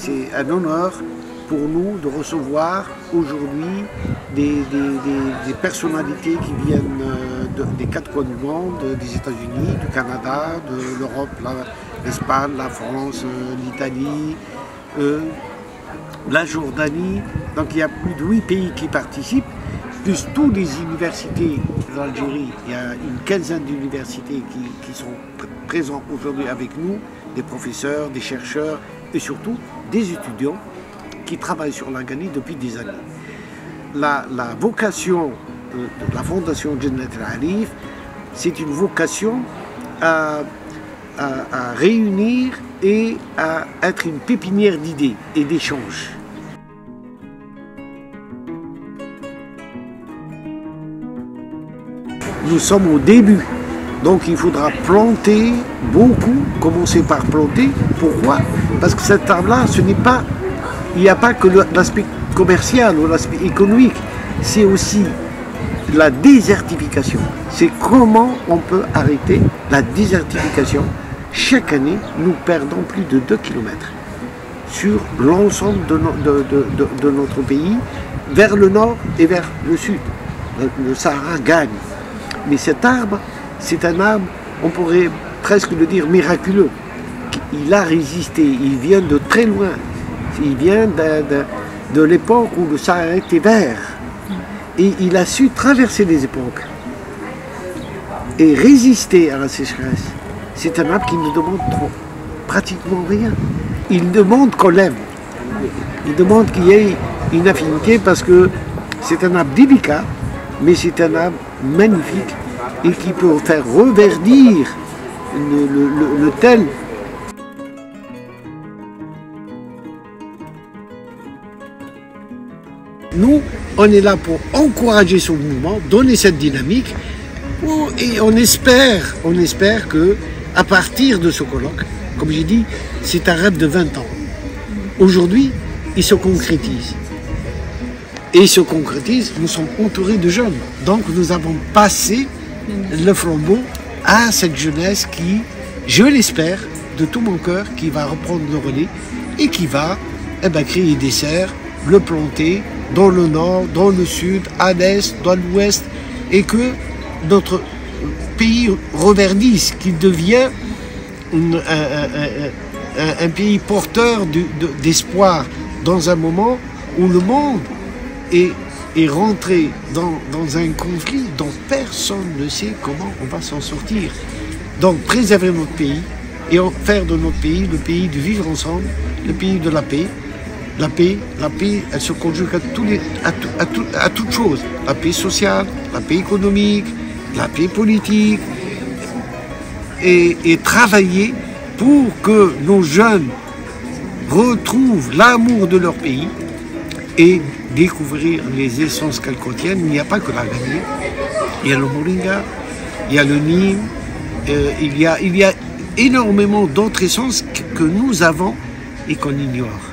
C'est un honneur pour nous de recevoir aujourd'hui des personnalités qui viennent des quatre coins du monde, des États-Unis, du Canada, de l'Europe, l'Espagne, la France, l'Italie, la Jordanie. Donc il y a plus de 8 pays qui participent, plus toutes les universités d'Algérie. Il y a une quinzaine d'universités qui sont présentes aujourd'hui avec nous, des professeurs, des chercheurs et surtout des étudiants qui travaillent sur l'Aghani depuis des années. La vocation de la Fondation Jannat al-Arif, c'est une vocation à réunir et à être une pépinière d'idées et d'échanges. Nous sommes au début, donc il faudra planter beaucoup, commencer par planter. Pourquoi? Parce que cet arbre-là, il n'y a pas que l'aspect commercial ou l'aspect économique, c'est aussi la désertification. C'est comment on peut arrêter la désertification. Chaque année, nous perdons plus de 2 km sur l'ensemble de notre pays, vers le nord et vers le sud. Le Sahara gagne. Mais cet arbre, c'est un arbre, on pourrait presque le dire miraculeux. Il a résisté, il vient de très loin. Il vient de l'époque où le Sahara était vert. Et il a su traverser les époques et résister à la sécheresse. C'est un arbre qui ne demande pratiquement rien. Il demande qu'on l'aime. Il demande qu'il y ait une affinité parce que c'est un arbre délicat, mais c'est un arbre magnifique et qui peut faire reverdir le tel. Nous, on est là pour encourager ce mouvement, donner cette dynamique, et on espère que, à partir de ce colloque, comme j'ai dit, c'est un rêve de 20 ans. Aujourd'hui, il se concrétise. Et il se concrétise, nous sommes entourés de jeunes. Donc nous avons passé le flambeau à cette jeunesse qui, je l'espère, de tout mon cœur, qui va reprendre le relais et qui va créer des serres, le planter dans le nord, dans le sud, à l'est, dans l'ouest, et que notre pays reverdisse, qu'il devient un pays porteur d'espoir dans un moment où le monde est rentré dans un conflit dont personne ne sait comment on va s'en sortir. Donc préserver notre pays et faire de notre pays le pays du vivre ensemble, le pays de la paix. La paix, elle se conjugue à toutes choses. La paix sociale, la paix économique, la paix politique. Et travailler pour que nos jeunes retrouvent l'amour de leur pays et découvrir les essences qu'elles contiennent. Il n'y a pas que l'Aghani. Il y a le moringa, il y a le nîmes, il y a énormément d'autres essences que nous avons et qu'on ignore.